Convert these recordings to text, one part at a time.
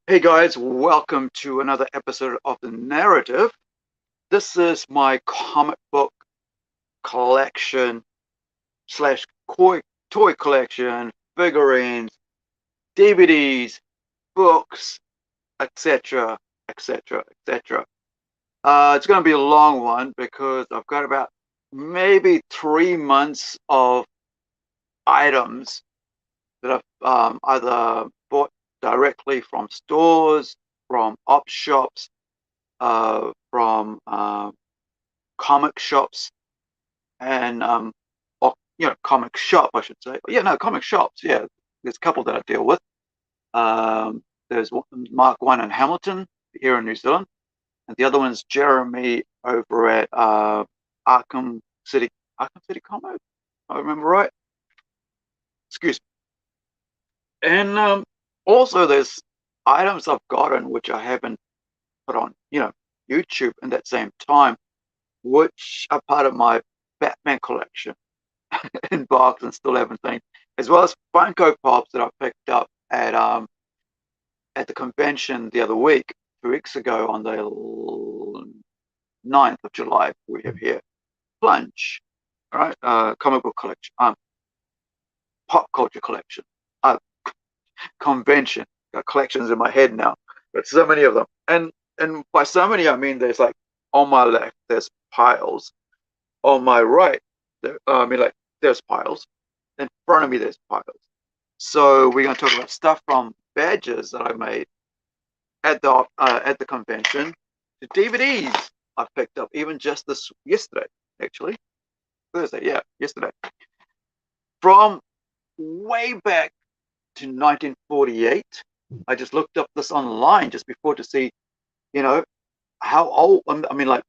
Hey guys, welcome to another episode of The Narrative. This is my comic book collection slash toy collection, figurines, DVDs, books, etc., etc., etc. It's going to be a long one because I've got about maybe 3 months of items that I've either bought directly from stores, from op shops, from comic shops and or comic shop I should say. Yeah, no, comic shops. Yeah, there's a couple that I deal with. There's Mark One in Hamilton here in New Zealand, and the other one's Jeremy over at Arkham City, Arkham City Comics, if I remember right. Excuse me. And also there's items I've gotten which I haven't put on, YouTube in that same time, which are part of my Batman collection in box and still haven't seen, as well as Funko Pops that I picked up at the convention the other week, 2 weeks ago on the 9th of July. We have here Plunge, right? Comic book collection, pop culture collection, convention. Got collections in my head now, but so many of them, and by so many I mean there's like on my left there's piles, on my right I mean like there's piles, in front of me there's piles. So we're going to talk about stuff from badges that I made at the convention to DVDs I picked up even just this yesterday, actually Thursday, yeah, yesterday, from way back to 1948. I just looked up this online just before to see, you know, how old. I mean, like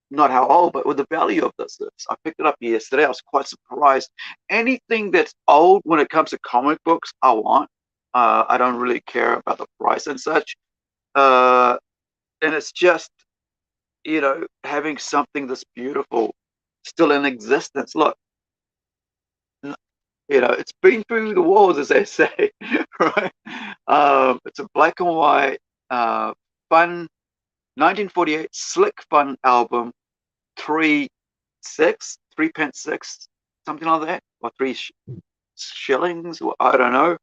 not how old, but what the value of this is. I picked it up yesterday. I was quite surprised. Anything that's old when it comes to comic books, I want. I don't really care about the price and such. Uh, and it's just, having something this beautiful still in existence. Look, it's been through the walls, as they say, right? It's a black and white, fun 1948 slick fun album, 3.6, something like that, or shillings, or I don't know.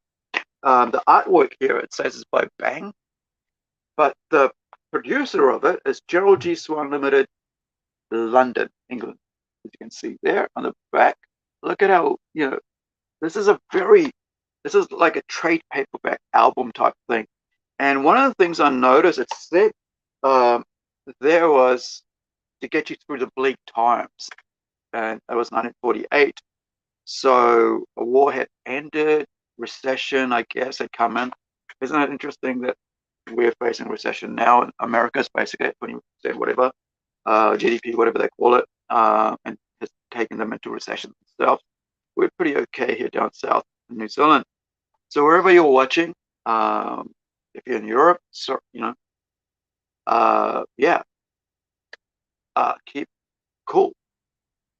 The artwork here, it says, is by Bang, but the producer of it is Gerald G. Swan Limited, London, England. As you can see there on the back, look at how, this is this is like a trade paperback album type thing. And one of the things I noticed, it said um, there was to get you through the bleak times, and it was 1948. So a war had ended, recession, I guess, had come in. Isn't it interesting that we're facing recession now, and America's basically at 20%, whatever, GDP, whatever they call it, and has taken them into recession themselves. We're pretty okay here down south in New Zealand. So wherever you're watching, if you're in Europe, so yeah, keep cool.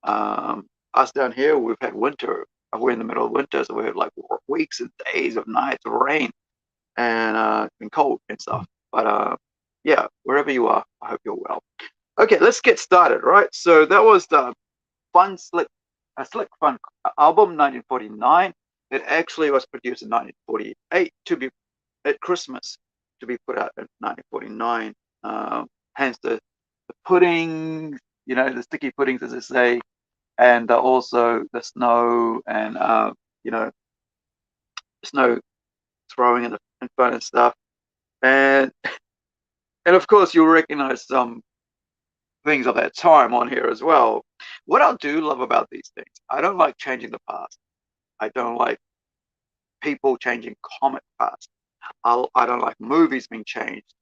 Us down here, we've had winter. We're in the middle of winter, so we have like weeks and days of nights of rain and been cold and stuff. But yeah, wherever you are, I hope you're well. Okay, let's get started. Right, so that was the Slick Fun album, 1949. It actually was produced in 1948 to be at Christmas, to be put out in 1949. Hence the pudding, the sticky puddings, as they say, and also the snow and you know snow throwing in front and stuff, and and of course you'll recognize some things of that time on here as well. What I do love about these things, I don't like changing the past. I don't like people changing comic past. I don't like movies being changed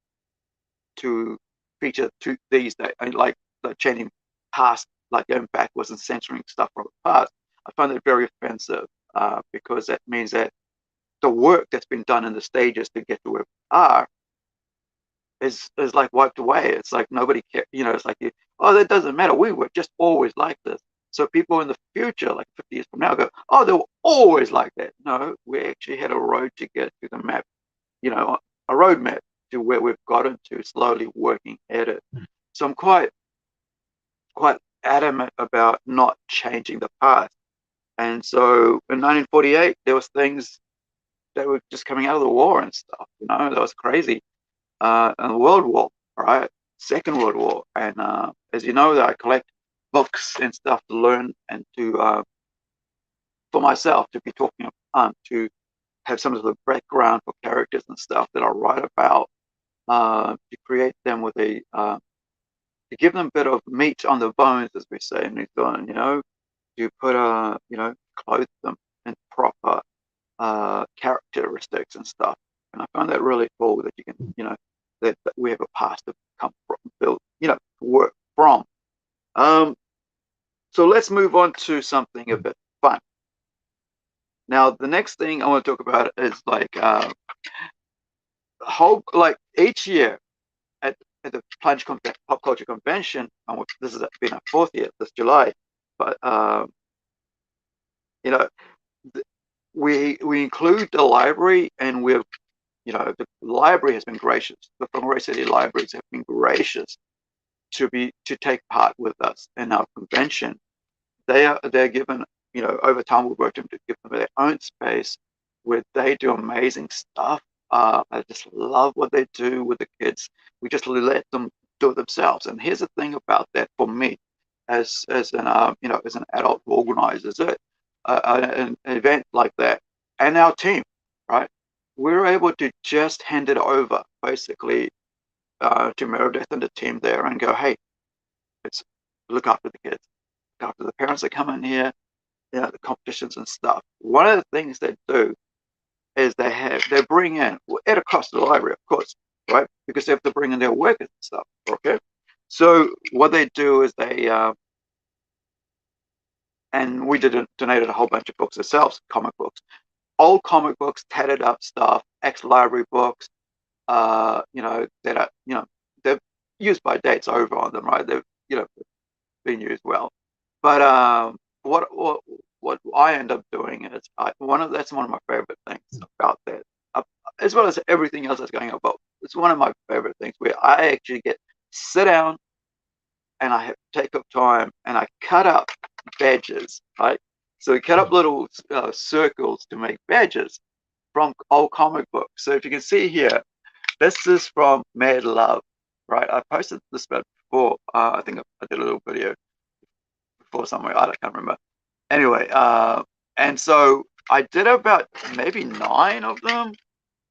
to feature to these days. I like changing past, like going backwards and censoring stuff from the past. I find it very offensive because that means that the work that's been done in the stages to get to where we are is like wiped away. It's like nobody cares. It's like, oh, that doesn't matter. We were just always like this. So people in the future, like 50 years from now, go, oh, they were always like that. No, we actually had a road to get to the map, a road map. to where we've gotten to, slowly working at it. So I'm quite adamant about not changing the past. And so in 1948, there was things that were just coming out of the war and stuff. That was crazy. And the World War, right? Second World War. And as you know, that I collect books and stuff to learn and to for myself to be talking to have some of the background for characters and stuff that I write about, to create them with to give them a bit of meat on the bones, as we say in New Zealand, to put clothe them in proper characteristics and stuff. And I find that really cool that you can, that we have a past to come from, build, work from. So let's move on to something a bit fun. Now, the next thing I want to talk about is like each year at the Plunge Pop Culture Convention, this has been our 4th year this July, but we include the library, and the library has been gracious. The Whangarei City libraries have been gracious to take part with us in our convention. They're given, over time we've worked to give them their own space where they do amazing stuff. I just love what they do with the kids. We just let them do it themselves. And here's the thing about that for me, as an adult who organizes it, an event like that, and our team, right? We're able to just hand it over, basically, to Meredith and the team there, and go, hey, let's look after the kids, look after the parents that come in here, the competitions and stuff. One of the things they do is they bring in, at a cost to the library, of course, right? Because they have to bring in their workers and stuff, okay? So what they do is and we donated a whole bunch of books ourselves, comic books, old comic books, tattered up stuff, ex-library books, that are, they're used by dates over on them, right? They've, been used well. But what I end up doing is that's one of my favorite things about that, as well as everything else that's going on. But it's one of my favorite things where I actually sit down and I take up time and I cut up badges, right? So we cut up little circles to make badges from old comic books. So if you can see here, this is from Mad Love, right? I posted this before. I think I did a little video before somewhere. I can't remember. Anyway, and so I did about maybe 9 of them,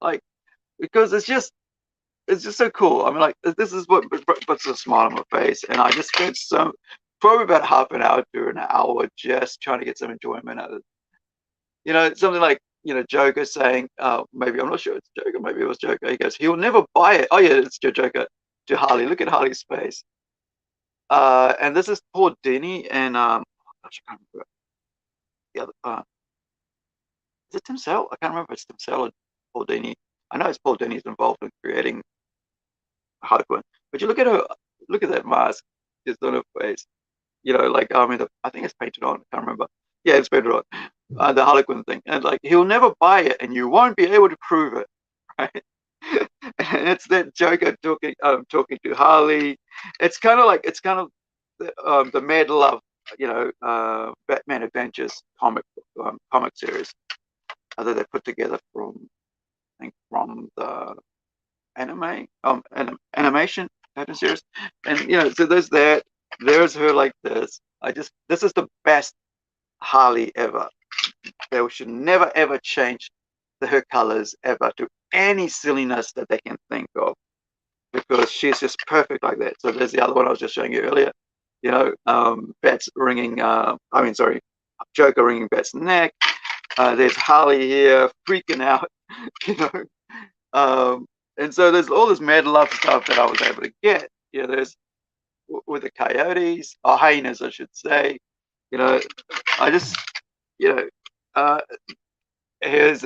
like, because it's just so cool. I mean, like, this is what puts a smile on my face, and I just spent probably about half an hour to an hour just trying to get some enjoyment out of it. Something like, Joker saying, maybe, I'm not sure it's Joker, maybe it was Joker. He goes, he'll never buy it. Oh yeah, it's Joker to Harley. Look at Harley's face. And this is Paul Dini and gosh, I can't remember the other. Is it Tim Sale? I can't remember if it's Tim Sale or Paul Dini. I know it's Paul Dini's involved in creating Harlequin. But you look at that mask just on her face. I think it's painted on. I can't remember. Yeah, it's painted on. The Harlequin thing, and like, he'll never buy it, and you won't be able to prove it, right? And it's that Joker talking to Harley. It's kind of the Mad Love, Batman Adventures comic series that they put together from the animation series. And so there's that. There's her like this. This is the best Harley ever. They should never ever change her colors ever to any silliness that they can think of, because she's just perfect like that. So there's the other one I was just showing you earlier. Bats ringing. Joker ringing Bat's neck. There's Harley here freaking out. And so there's all this Mad Love stuff that I was able to get. There's with the coyotes, or hyenas, I should say. I just, here's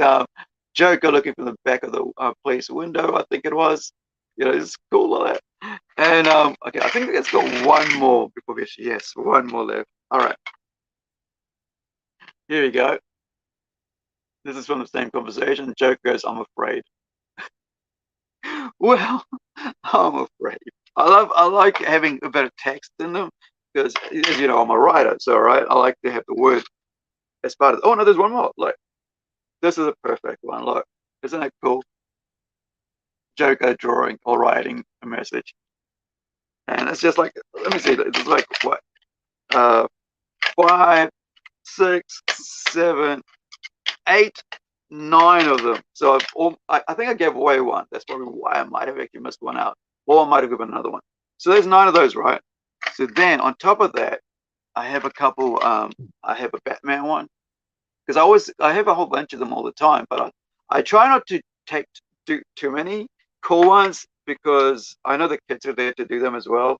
Joker looking from the back of the police window, I think it was. It's cool like that. And okay, I think it's got one more before we actually, yes, one more left. All right. Here we go. This is from the same conversation. Joker goes, I'm afraid. Well, I'm afraid. I like having a bit of text in them because, as you know, I'm a writer, so right, I like to have the word as part of. Oh no, there's one more. Like this is a perfect one. Look, isn't that cool? Joker drawing or writing a message, and it's just like, let me see, it's like what, uh, 5, 6, 7, 8, 9 of them. So I think I gave away one. That's probably why I might have actually missed one out, or I might have given another one. So there's 9 of those, right? So then on top of that, I have a couple. I have a Batman one because I have a whole bunch of them all the time, but I try not to take too many cool ones because I know the kids are there to do them as well,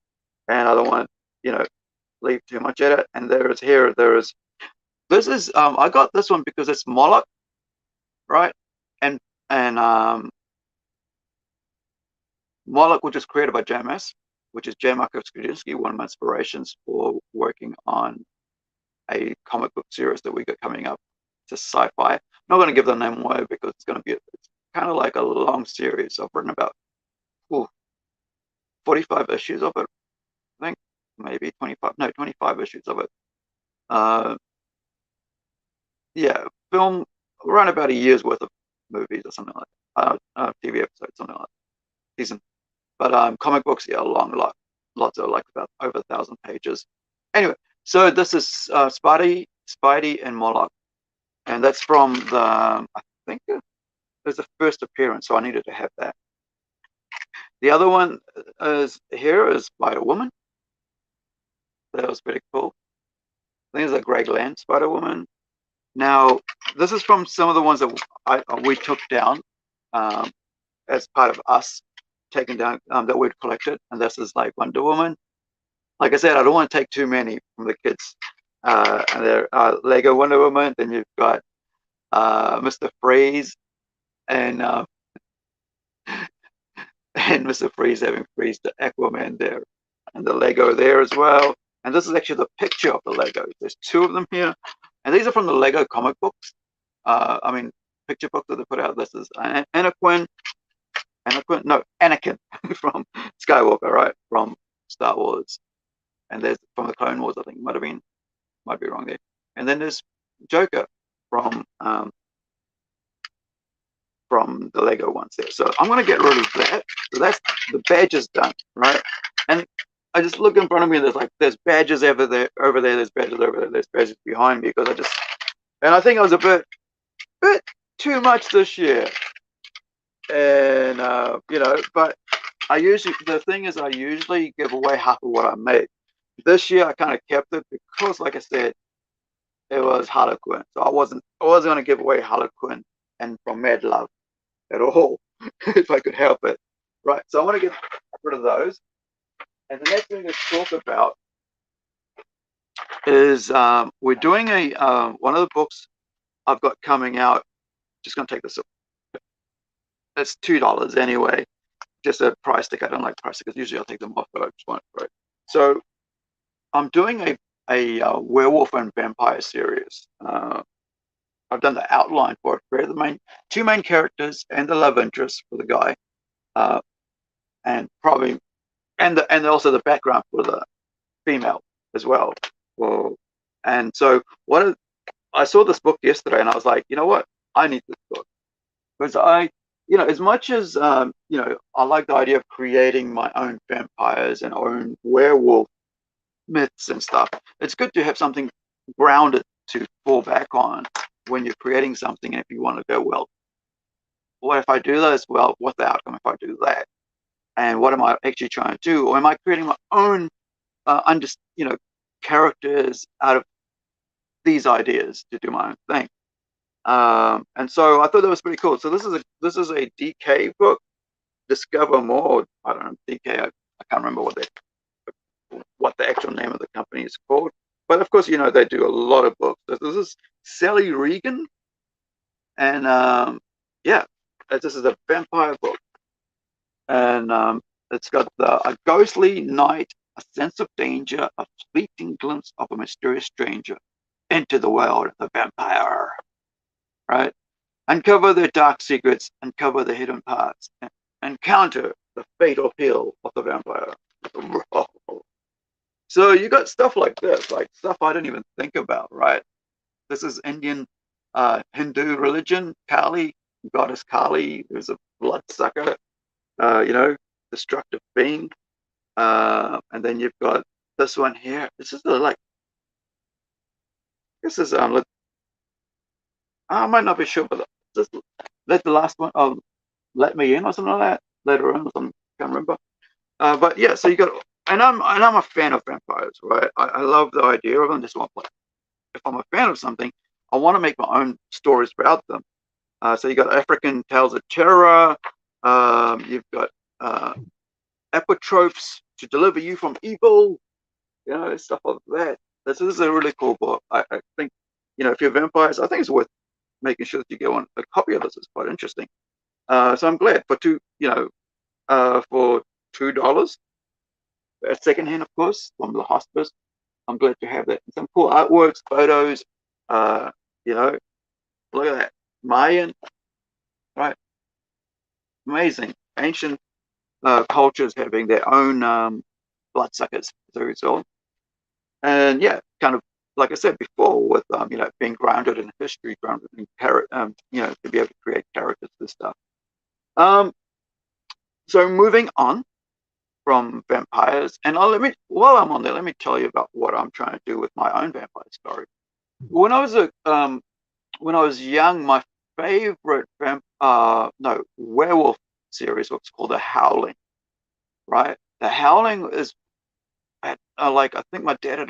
and I don't want to, leave too much at it. And there is this is I got this one because it's Moloch, right? And and Moloch, which was created by JMS, which is J. Markov Skrzynski, one of my inspirations for working on a comic book series that we got coming up. It's a sci-fi. I'm not going to give the name away because it's going to be it's kind of like a long series. I've written about 45 issues of it. I think maybe 25 issues of it. Uh, yeah, film around about a year's worth of movies or something like that. TV episodes, something like that. Season. But comic books, yeah, long, lots of like about over 1,000 pages. Anyway, so this is Spidey and Moloch, and that's from the I think it was the first appearance, so I needed to have that. The other one is Spider Woman. That was pretty cool. I think it's a Greg Land Spider Woman. Now, this is from some of the ones that we took down as part of us taking down that we'd collected, and this is like Wonder Woman. Like I said, I don't want to take too many from the kids. And they're Lego Wonder Woman. Then you've got Mr. Freeze and and Mr. Freeze having Freeze the Aquaman there, and the Lego there as well. And this is actually the picture of the Legos. There's 2 of them here, and these are from the Lego comic books. I mean, picture books that they put out. This is Anakin from Skywalker, right? From Star Wars. And there's from the Clone Wars, I think, might be wrong there. And then there's Joker from the Lego ones there. So I'm gonna get rid of that. So that's the badges done, right? And I just look in front of me. There's badges over there. There's badges over there. There's badges behind me because I think I was a bit too much this year. And but I usually give away half of what I make. This year I kind of kept it because, like I said, it was Harlequin. So I wasn't going to give away Harlequin and from Mad Love at all if I could help it. Right. So I want to get rid of those. And the next thing to talk about is we're doing one of the books I've got coming out. Just going to take this up. It's $2 anyway. Just a price stick. I don't like price stickers. Usually I'll take them off, but I just want it. Right. So I'm doing a werewolf and vampire series. I've done the outline for it. Created the 2 main characters and the love interest for the guy, and probably and also the background for the female as well. And so I saw this book yesterday, and I was like, you know what, I need this book because as much as I like the idea of creating my own vampires and own werewolf myths and stuff. It's good to have something grounded to fall back on when you're creating something. And if you want to go, well, what if I do this? Well, what's the outcome if I do that? And what am I actually trying to do? Or am I creating my own, characters out of these ideas to do my own thing? And so I thought that was pretty cool. So this is a DK book. Discover More. I don't know, DK. I can't remember what the actual name of the company is called. But of course, they do a lot of books. This is Sally Regan. And this is a vampire book. And it's got a ghostly night, a sense of danger, a fleeting glimpse of a mysterious stranger into the world of the vampire. Right? Uncover their dark secrets, uncover the hidden parts, and counter the fatal appeal of the vampire. So you got stuff like this, like stuff I didn't even think about, right? This is Indian Hindu religion, Kali, goddess Kali, who's a bloodsucker, you know, destructive being. And then you've got this one here. This is the like, this is I might not be sure, but this, let the last one, let me in or something like that. Later on, or something, can't remember. But yeah, so you got, and I'm a fan of vampires, right? I love the idea of them. Just want to play. If I'm a fan of something, I want to make my own stories about them. So you got African Tales of Terror. You've got apotropes to deliver you from evil. You know, stuff like that. This is a really cool book. I think, you know, if you're vampires, I think it's worth making sure that you get one. A copy of this is quite interesting. So I'm glad for for $2 at secondhand, of course, from the hospice. I'm glad to have that. Some cool artworks, photos. You know, look at that, Mayan, right? Amazing, ancient cultures having their own bloodsuckers as a result. And yeah, kind of like I said before, with you know, being grounded in history, grounded in character, you know, to be able to create characters and stuff. So moving on from vampires, and while I'm on there, let me tell you about what I'm trying to do with my own vampire story. When I was young, my favorite werewolf series was called The Howling. Right, The Howling is like, I think my dad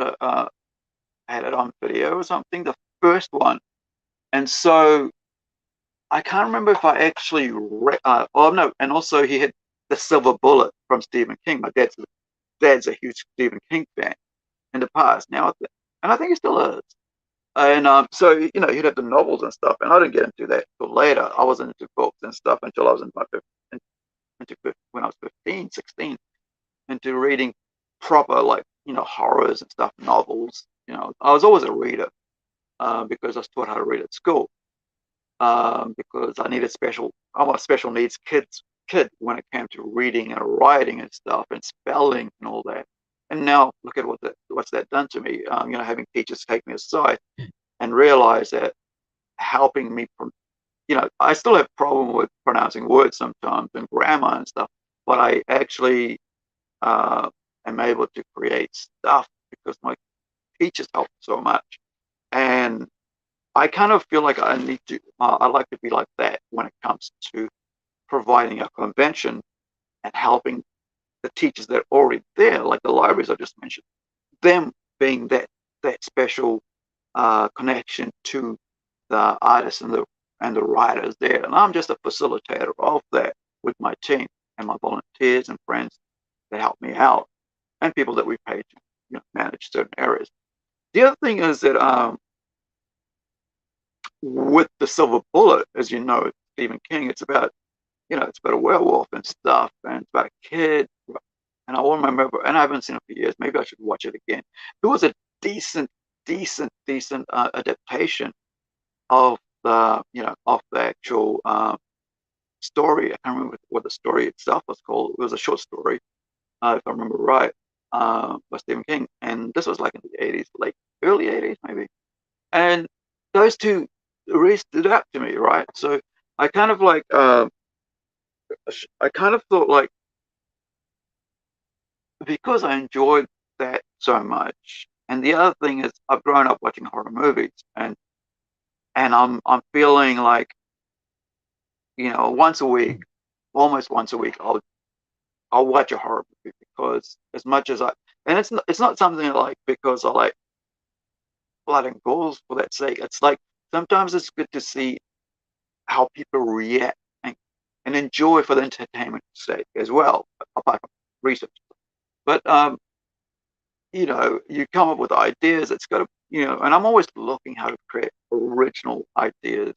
had it on video or something, the first one, and so I can't remember if I actually oh no, and also he had The Silver Bullet from Stephen King. My dad's a huge Stephen King fan in the past. Now, and I think he still is. And so you know, he'd have the novels and stuff, and I didn't get into that until later. I wasn't into books and stuff until I was when I was 15, 16, into reading proper, like, you know, horrors and stuff, novels. You know, I was always a reader because I was taught how to read at school. Because I'm a special needs kid when it came to reading and writing and stuff and spelling and all that. And now look at what's that done to me. You know, having teachers take me aside and realize that helping me from, you know, I still have problem with pronouncing words sometimes and grammar and stuff, but I actually am able to create stuff because my teachers help so much. And I kind of feel like I need to, I like to be like that when it comes to providing a convention and helping the teachers that are already there, like the libraries I just mentioned, them being that special connection to the artists and the writers there. And I'm just a facilitator of that with my team and my volunteers and friends that help me out and people that we pay to, you know, manage certain areas. The other thing is that with The Silver Bullet, as you know, Stephen King, it's about, you know, it's about a werewolf and stuff, and it's about a kid. And I won't remember, and I haven't seen it for years. Maybe I should watch it again. It was a decent adaptation of the actual story. I can't remember what the story itself was called. It was a short story, if I remember right, by Stephen King. And this was like in the 80s, like early 80s maybe. And those two really stood out to me, right? So I kind of like, I kind of thought like, because I enjoyed that so much. And the other thing is, I've grown up watching horror movies, and I'm feeling like, you know, once a week, almost once a week, I'll watch a horror movie, because as much as and it's not something like because I like blood and gore for that sake. It's like sometimes it's good to see how people react and enjoy for the entertainment sake as well, apart from research. But you know, you come up with ideas. It's got to, you know, and I'm always looking how to create original ideas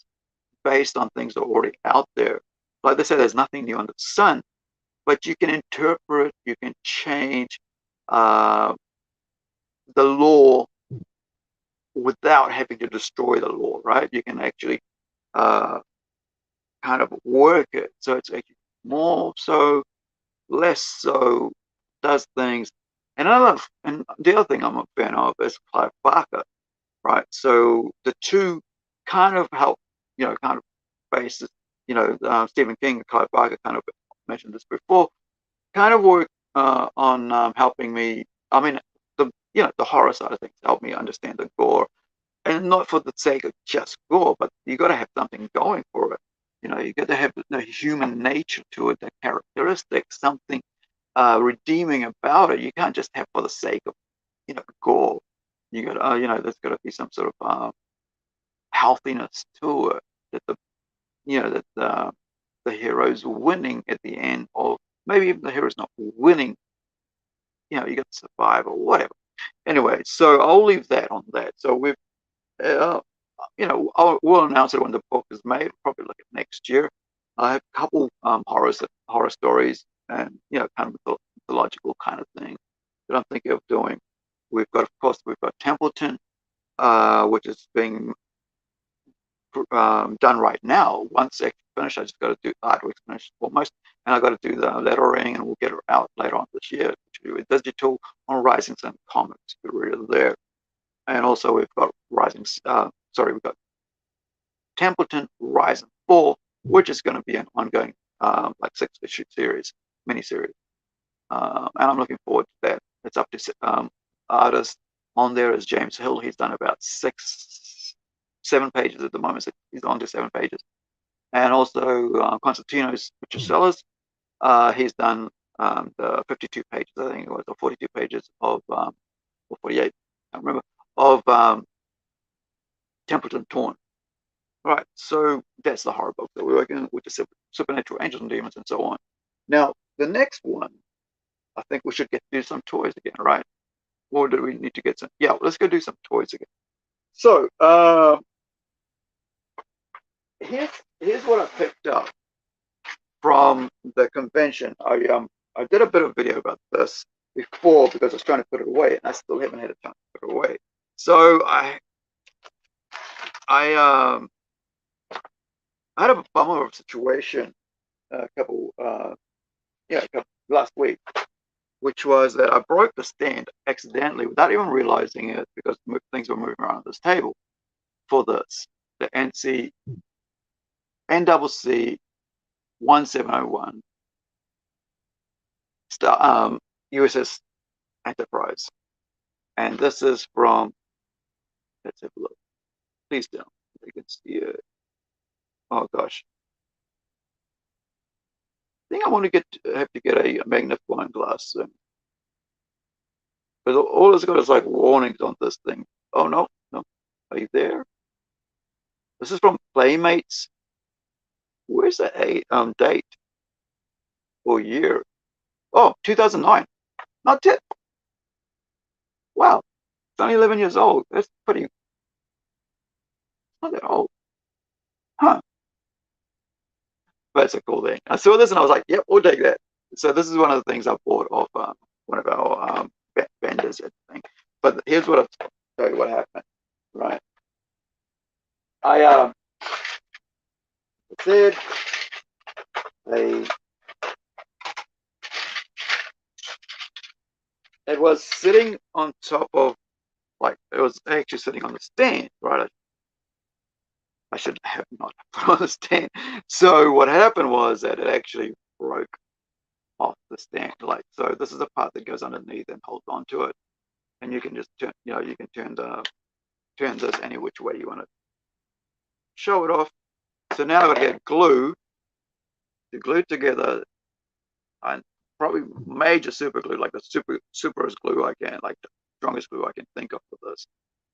based on things that are already out there. Like they say, there's nothing new under the sun, but you can interpret, you can change the law without having to destroy the law, right? You can actually kind of work it. So it's like more so, less so, does things. And the other thing I'm a fan of is Clive Barker, right? So the two kind of help, kind of basis, Stephen King and Clive Barker kind of mentioned this before, kind of work on helping me. I mean, the horror side of things help me understand the gore, and not for the sake of just gore, but you got to have something going for it. You got to have the human nature to it, the characteristics, something redeeming about it. You can't just have for the sake of gore. You got there's got to be some sort of healthiness to it, that the hero's winning at the end, or maybe even the hero's not winning. You got to survive or whatever. Anyway, so I'll leave that on that. So uh, we'll announce it when the book is made. Probably look at next year. I have a couple horror stories, and kind of mythological kind of thing that I'm thinking of doing. We've got, of course, Templeton, which is being done right now. Once it's finished, I just got to do artwork finished almost, and I got to do the lettering, and we'll get it out later on this year. With digital on Rising Sun Comics, we're there, and also we've got we've got Templeton Rising 4, which is going to be an ongoing like 6-issue series, mini-series, and I'm looking forward to that. It's up to artist on there is James Hill. He's done about 7 pages at the moment. So he's on to 7 pages. And also Constantinos Petrosellas, he's done the 52 pages, I think it was, or 42 pages of, or 48, I don't remember, of Templeton Torn. Right, so that's the horror book that we're working on, which is Supernatural Angels and Demons and so on. Now, the next one, I think we should get to do some toys again, right? Or do we need to get some? Yeah, let's go do some toys again. So, here's what I picked up from the convention. I did a bit of video about this before because I was trying to put it away, and I still haven't had a chance to put it away. So I had a bummer of situation last week, which was that I broke the stand accidentally without even realizing it, because things were moving around this table for this, the NCC 1701 USS Enterprise. And this is from, let's have a look. Please don't. You can see it. Oh gosh. I think I want to have to get a magnifying glass soon. Because all it's got is like warnings on this thing. Oh no, no. Are you there? This is from Playmates. Where's the date or year? Oh, 2009. Not yet. Wow. It's only 11 years old. That's pretty, not that old. Huh. But it's a cool thing. I saw this and I was like, yep, we'll take that. So this is one of the things I bought off one of our vendors at the thing. But here's what I'll tell you what happened, right? I said it was sitting on top of, like, it was actually sitting on the stand, right? I should have not put on the stand. So what happened was that it actually broke off the stand. Like, so this is the part that goes underneath and holds onto it, and you can just turn, you can turn this any which way you want to show it off. So now I've got to get glue to glue together, and probably major super glue, like the superest glue I can, like the strongest glue I can think of for this,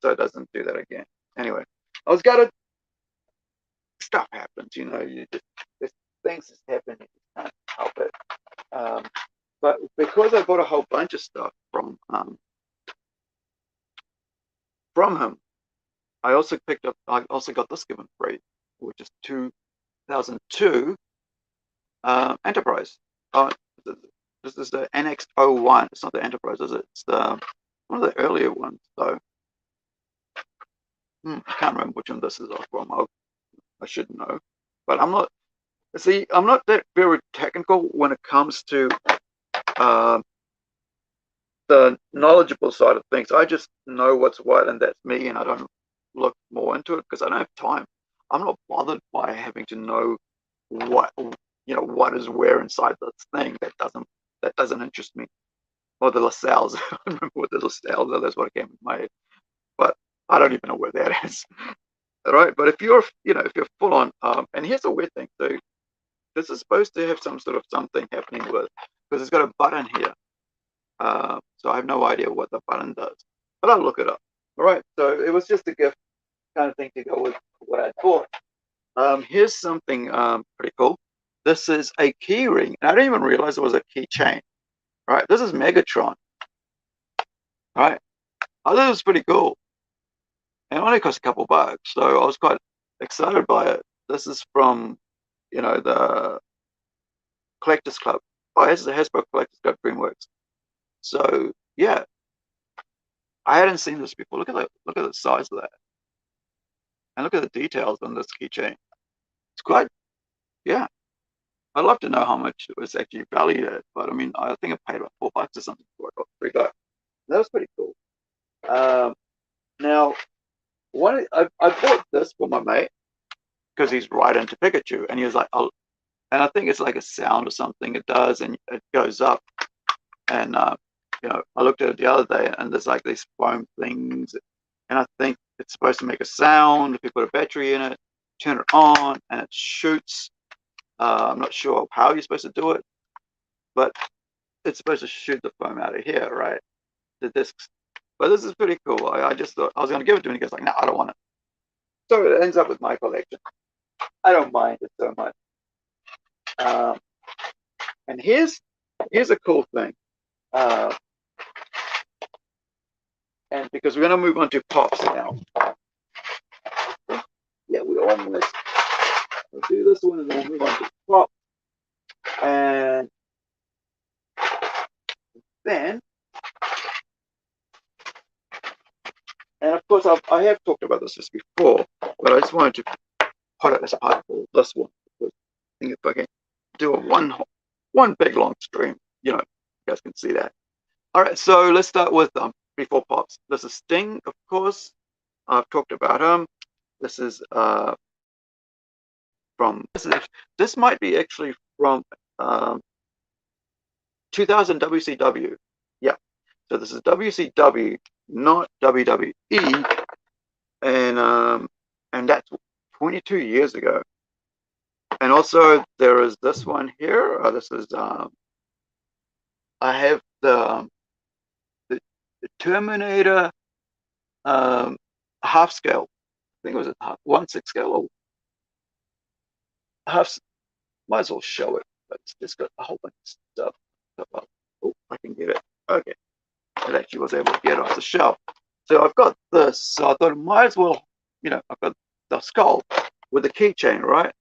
so it doesn't do that again. Anyway, I was gonna, stuff happens, you just things just happen, you can't help it. But because I bought a whole bunch of stuff from him, I also got this given free, which is 2002 Enterprise. This is the NX-01. It's not the Enterprise, is it? It's one of the earlier ones, though. I can't remember which one this is from. I should know, but I'm not. See, I'm not that very technical when it comes to um, the knowledgeable side of things. I just know what's what, and that's me, and I don't look more into it because I don't have time. I'm not bothered by having to know what what is where inside this thing. That doesn't interest me. Or the LaSalle's. I don't remember what the LaSalle's are. That's what came in my head. But I don't even know where that is. All right. But if you're if you're full on, and here's a weird thing. So this is supposed to have some sort of something happening with, because it's got a button here. So I have no idea what the button does, but I'll look it up. All right. So it was just a gift kind of thing to go with what I bought. Here's something pretty cool. This is a key ring, and I didn't even realize it was a keychain. Right. This is Megatron. Right. I thought it was pretty cool. And it only cost a couple bucks, so I was quite excited by it. This is from, the Collectors Club. Oh, it's the Hasbro Collectors Club DreamWorks. So yeah, I hadn't seen this before. Look at the size of that, and look at the details on this keychain. It's quite, yeah. I'd love to know how much it was actually valued at, but I mean, I think I paid about $4 or something for it, or $3. That was pretty cool. Now, I bought this for my mate because he's right into Pikachu, and he was like, "Oh," and I think it's like a sound or something. It does, and it goes up, and I looked at it the other day, and there's like these foam things, and I think it's supposed to make a sound if you put a battery in it, turn it on, and it shoots. I'm not sure how you're supposed to do it, but it's supposed to shoot the foam out of here, right? The discs. But this is pretty cool. I just thought I was going to give it to him. He goes like, "No, I don't want it." So it ends up with my collection. I don't mind it so much. And here's a cool thing. And because we're going to move on to pops now. Yeah, we'll do this one and then we'll move on to pop. And then, and of course, I have talked about this just before, but I just wanted to put it as part of this one. Because I think if I can do a one big long stream, you guys can see that. All right, so let's start with before pops. This is Sting, of course. I've talked about him. This is this might be actually from 2000 WCW. Yeah, so this is WCW, not WWE, and that's 22 years ago. And also there is this one here. This is I have the Terminator half scale. I think it was a 1/6 scale or half. Might as well show it, but it's just got a whole bunch of stuff. Oh, I can get it. Okay, it actually was able to get off the shelf. So I've got this. So I thought I might as well, I've got the skull with the keychain, right?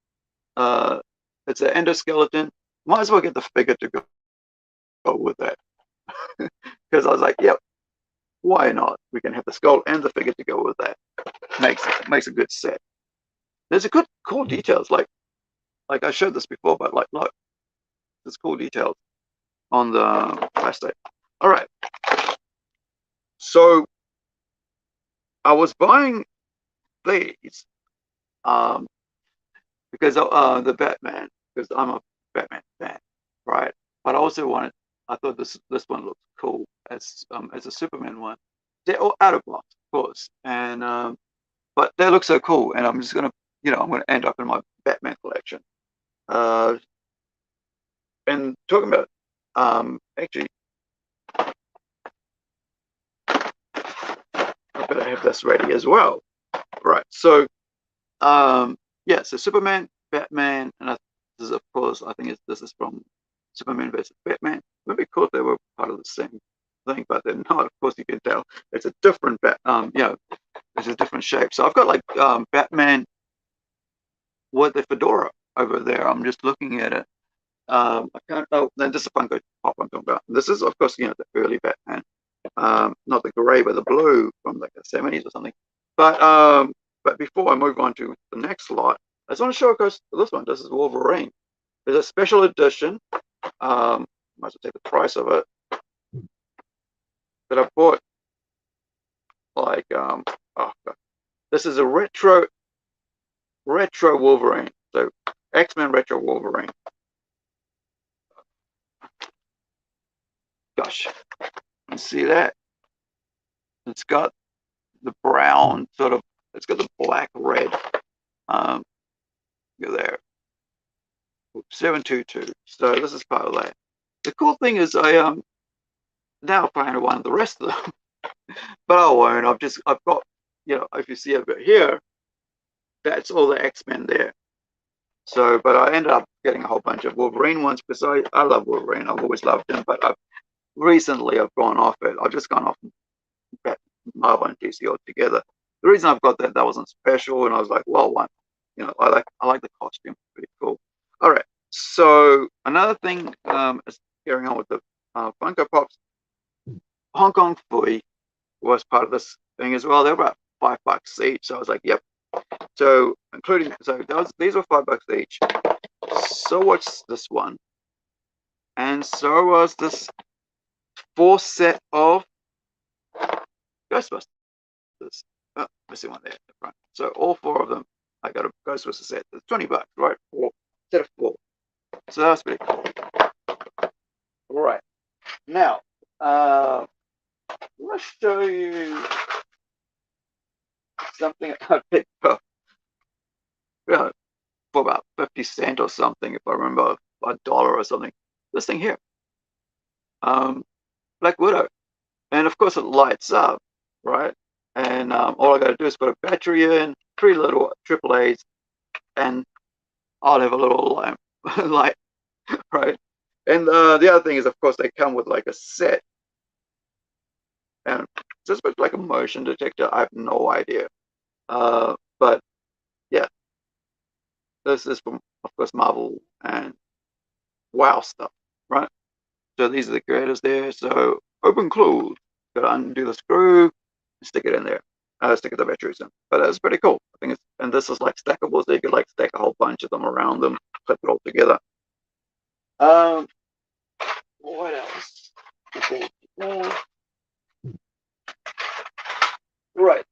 It's an endoskeleton. Might as well get the figure to go with that. Because I was like, yep, why not? We can have the skull and the figure to go with that. Makes a good set. There's a good cool details, like I showed this before, but like look, there's cool details on the plastic. All right. So I was buying these because the Batman, because I'm a Batman fan, right? But I thought this one looks cool as a Superman one. They're all out of box, of course, and but they look so cool, and I'm just gonna, I'm gonna end up in my Batman collection. And talking about actually, I better have this ready as well, right? So yeah, so Superman, Batman, and this is, of course, I think this is from Superman versus Batman. It would be cool if they were part of the same thing, but they're not. Of course, you can tell it's a different it's a different shape. So I've got like Batman with the fedora over there. I'm just looking at it. I can't. Oh, then this is a Funko Pop I'm talking about. This is, of course, the early Batman. Not the gray, but the blue from like the 70s or something. But before I move on to the next lot, I just want to show this one. This is Wolverine. There's a special edition. Might as well take the price of it. That I bought. Like oh God. This is a retro Wolverine. So X-Men retro Wolverine. Gosh, you see that? It's got the brown sort of. It's got the black red. Go there. 722. So this is part of that. The cool thing is I now plan to one the rest of them, but I won't. I've got, you know, if you see a bit here, that's all the X-Men there. So, but I ended up getting a whole bunch of Wolverine ones because I love Wolverine. I've always loved him, but recently I've gone off it. I've just gone off Marvel and DC altogether. The reason I've got that wasn't special, and I was like, well, one, you know, I like the costume, pretty cool. All right, so another thing is carrying on with the Funko Pops. Hong Kong Fui was part of this thing as well. They were about $5 each, so I was like, yep. So including, so these were $5 each. So what's this one? And so was this 4 set of Ghostbusters. Missing one there at the front. So all 4 of them, I got a Ghostbusters set. It's $20, right? 4 set of 4. So that's pretty cool. All right. Now, let's show you something I picked up for about 50 cents or something, if I remember, $1 or something. This thing here, Black Widow, and of course it lights up, right? And all I got to do is put a battery in, 3 little AAA's, and I'll have a little light, right? And the other thing is, of course, they come with like a set, and just like a motion detector. I have no idea, but yeah, this is from, of course, Marvel and WoW stuff, right? So these are the creators there. So open, close. Got to undo the screw, stick it in there. Stick the batteries in. But it's pretty cool. I think it's, and this is like stackable, so you could like stack a whole bunch of them around them, clip it all together. What else? Right.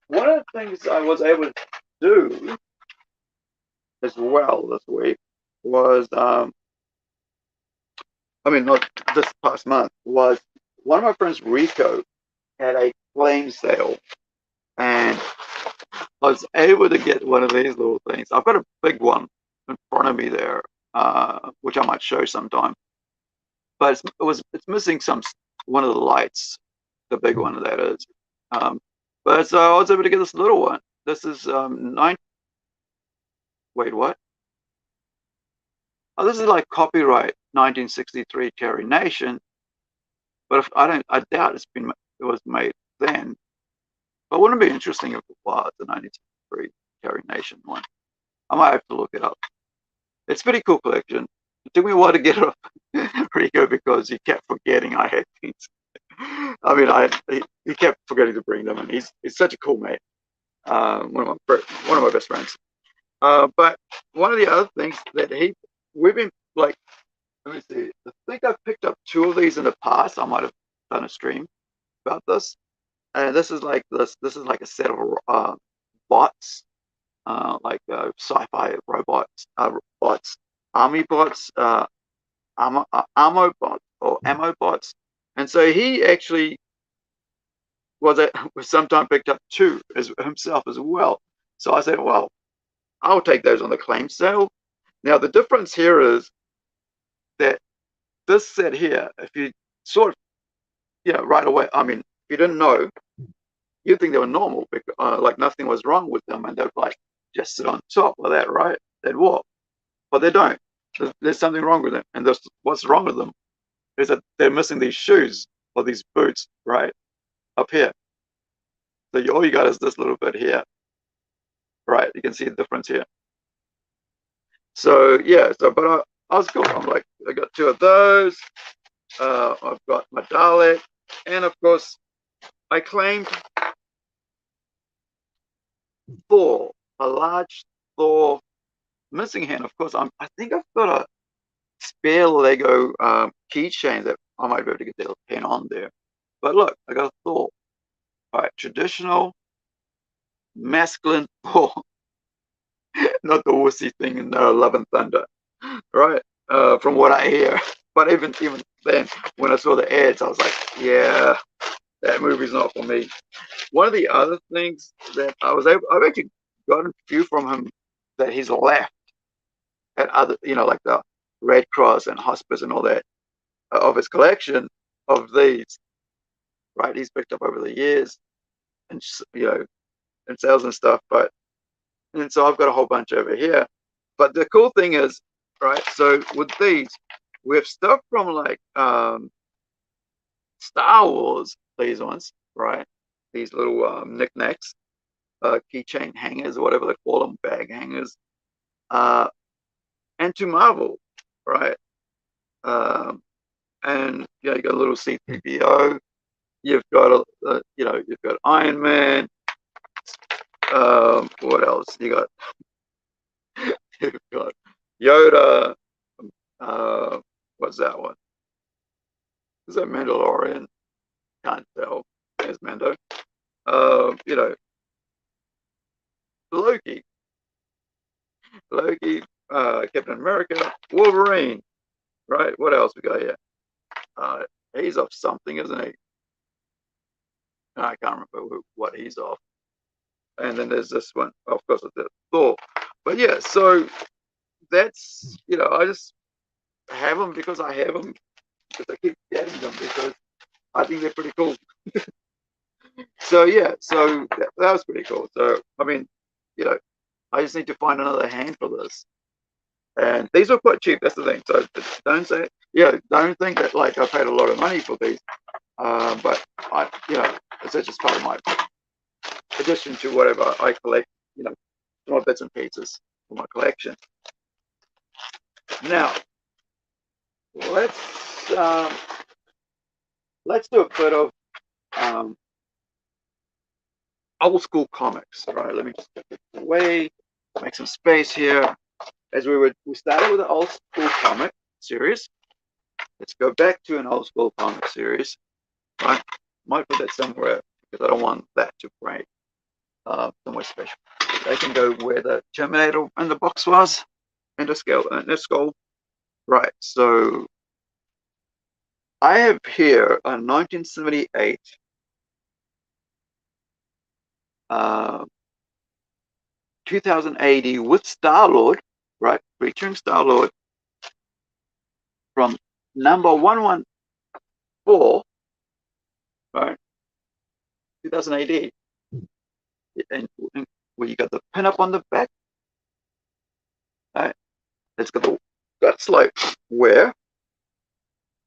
One of the things I was able to do as well this week was, I mean, not this past month, was one of my friends, Rico, had a flame sale, and I was able to get one of these little things. I've got a big one in front of me there, which I might show sometime. But it's missing one of the lights, the big one that is. But so I was able to get this little one. This is wait, what? Oh, this is like copyright 1963 Terry Nation. But if I doubt it was made then. But wouldn't it be interesting if it was the 1963 Terry Nation one? I might have to look it up. It's a pretty cool collection. It took me a while to get it off Rico because he kept forgetting I had things. I mean, he kept forgetting to bring them, and he's such a cool mate. One of my best friends. But one of the other things that we've been like, let me see. I think I've picked up 2 of these in the past. I might have done a stream about this. And this is like a set of bots, like sci-fi robots, bots, army bots, ammo bots or ammo bots. And so he actually was sometime picked up 2 himself as well. So I said, well, I'll take those on the claim sale. Now the difference here is that this set here, if you sort of, you know, right away, I mean, if you didn't know, you'd think they were normal, because, like nothing was wrong with them, and they'd like just sit on top of that, right? They'd walk, but they don't. There's something wrong with them, and what's wrong with them is that they're missing these shoes or these boots, right, up here. So all you got is this little bit here, right? You can see the difference here. So yeah, but I was cool. I'm like, I got 2 of those. I've got my Dalek, and of course, I claimed Thor, a large Thor missing hand, of course, I think I've got a spare Lego keychain that I might be able to get that pen on there. But look, I got a Thor. All right, traditional, masculine Thor, not the wussy thing in Love and Thunder, right? From what I hear. But even then, when I saw the ads, I was like, yeah, that movie's not for me. One of the other things that I've actually gotten a few from him that he's left at other, like the Red Cross and hospice and all that of his collection of these, right? He's picked up over the years and, and sales and stuff. And so I've got a whole bunch over here. But the cool thing is, right? So with these, we have stuff from like Star Wars, these ones, right? These little knickknacks, keychain hangers, or whatever they call them, bag hangers, and to Marvel, right? And you got a little C3PO. You've got you've got Iron Man. What else? You've got Yoda. What's that one? Is that Mandalorian? Can't tell. There's Mando. Loki, Captain America, Wolverine, right? What else we got here? He's off something, isn't he? I can't remember what he's off. And then there's this one, of course, it's the Thor. But yeah, so that's, I just have them because I have them, because I keep getting them because I think they're pretty cool. So yeah, so that was pretty cool. So I mean, I just need to find another hand for this. And these are quite cheap. That's the thing. So don't think that like I paid a lot of money for these. But it's just part of my addition to whatever I collect. Small bits and pieces for my collection. Now, let's do a bit of old school comics. All right, let me just get this away, make some space here. As we started with an old school comic series. Let's go back to an old school comic series. Right, might put that somewhere because I don't want that to break. Somewhere special. They can go where the Terminator in the box was, in the skull. Right. So I have here a 1978 2000 AD with Star-Lord, right, featuring Star-Lord from number 114, right, 2000 AD, and where you got the pin up on the back, right, it's got the guts like where,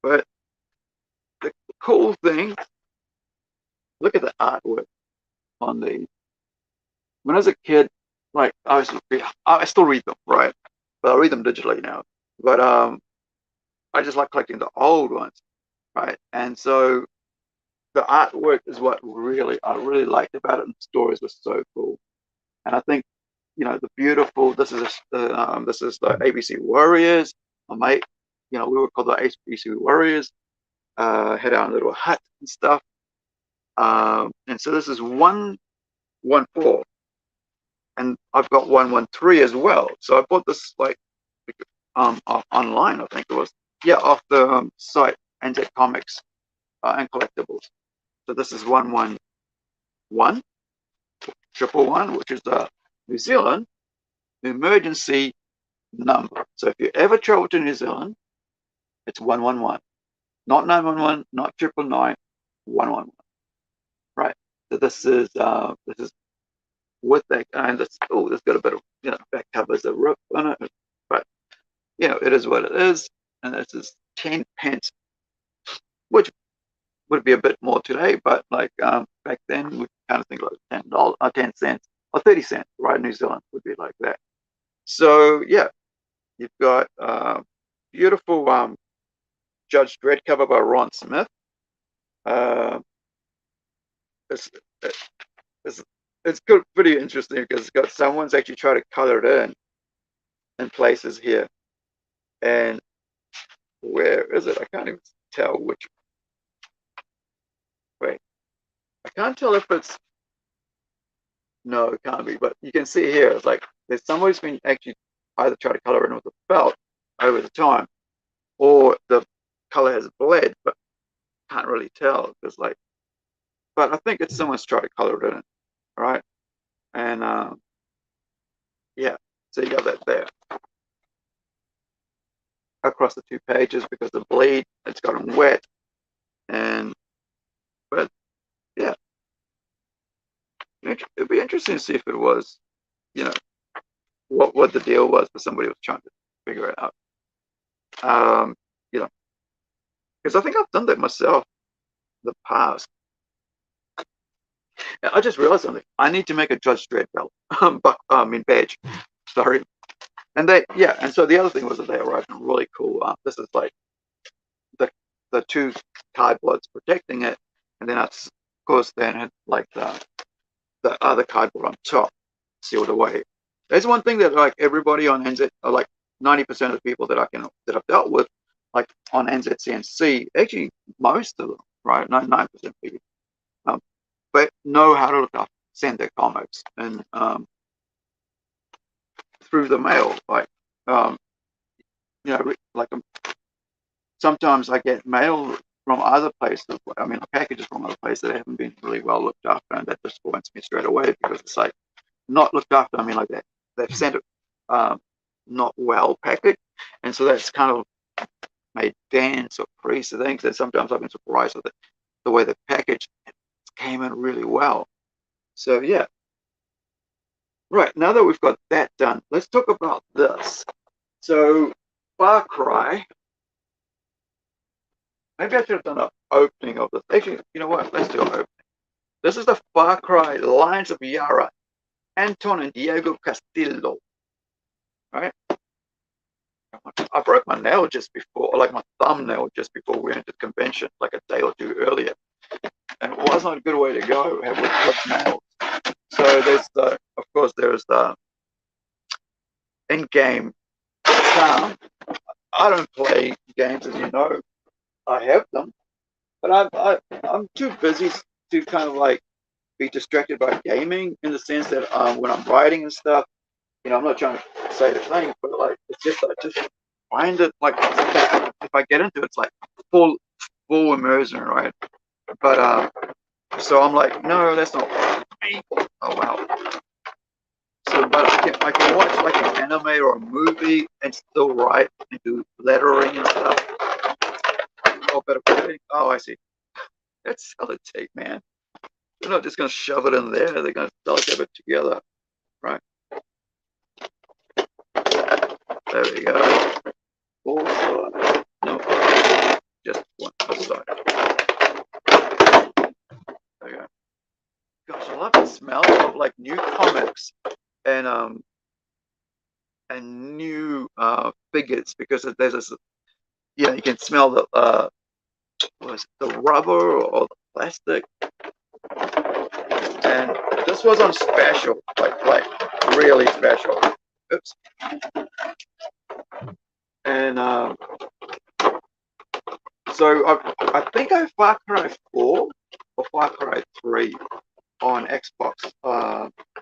but the cool thing, look at the artwork on these. When I was a kid, like I still read them, right? But I read them digitally now. But I just like collecting the old ones, right? And so the artwork is what I really liked about it, and the stories were so cool. And I think the beautiful. This is the ABC Warriors. My mate, we were called the ABC Warriors. Had our little hut and stuff. And so this is 114. And I've got 113 as well. So I bought this like online, I think it was. Yeah, off the site Antique Comics and Collectibles. So this is 111, 111, which is the New Zealand emergency number. So if you ever travel to New Zealand, it's 111, not 911, not 999, 111. Right. So this is with that, and it's got a bit of back covers a rip on it, but it is what it is, and this is 10 pence, which would be a bit more today, but like back then we kind of think like $10, 10 cents, or 30 cents, right? New Zealand would be like that. So yeah, you've got beautiful Judge Dredd cover by Ron Smith. It's pretty interesting because someone's actually tried to color it in, in places here. And where is it? I can't even tell which. Wait, I can't tell if it's. No, it can't be. But you can see here, it's like there's somebody's been actually either try to color in with a felt over the time, or the color has bled, but can't really tell. It's like, but I think it's someone's tried to color it in, right? And yeah, so you got that there across the two pages because the bleed, it's gotten wet, and but yeah, it'd be interesting to see if it was, you know, what the deal was for somebody who was trying to figure it out. You know, because I think I've done that myself in the past. I just realized something. I need to make a Judge Dredd belt, but I mean badge. Sorry. And they, yeah. And so the other thing was that they arrived in really cool. This is like the two cardboards protecting it, and then of course then had like the other cardboard on top, sealed away. There's one thing that like everybody on NZ, or like 90% of the people that I've dealt with, like on NZCNC, actually most of them, right, 99% of people, but know how to look up, send their comics and through the mail, like you know, like sometimes I get mail from other places. I mean, packages from other places that haven't been really well looked after, and that disappoints me straight away because it's like not looked after. I mean, like that they've sent it not well packaged, and so that's kind of made dents or crease or things. And sometimes I've been surprised with it, the way the package came in really well. So yeah, right now that we've got that done, let's talk about this. So Far Cry. Maybe I should have done an opening of this. Actually, you know what? Let's do an opening. This is the Far Cry Lines of Yara, Anton and Diego Castillo. Right? I broke my nail just before, like my thumbnail just before we went to the convention, like a day or two earlier. And it wasn't a good way to go with nails. So there's the, of course, there's the in-game sound. I don't play games, as you know. I have them, but I'm too busy to kind of like be distracted by gaming in the sense that when I'm writing and stuff, you know, I'm not trying to say the thing, but like it's just I just find it like if I get into it, it's like full immersion, right? But so I'm like, no, that's not me. Oh wow. So, but I can watch like an anime or a movie and still write and do lettering and stuff. Oh, better printing. Oh, I see. That's sellotape, man. They're not just going to shove it in there. They're going to sellotape it together, right? There we go. Four sides. No, just one side. There we go. Gosh, I love the smell of like new comics and new figures because there's this, you know, you can smell the what is it, the rubber or the plastic. And this was on special, like really special. Oops. And so I think I Far Cry 4 or Far Cry 3 on Xbox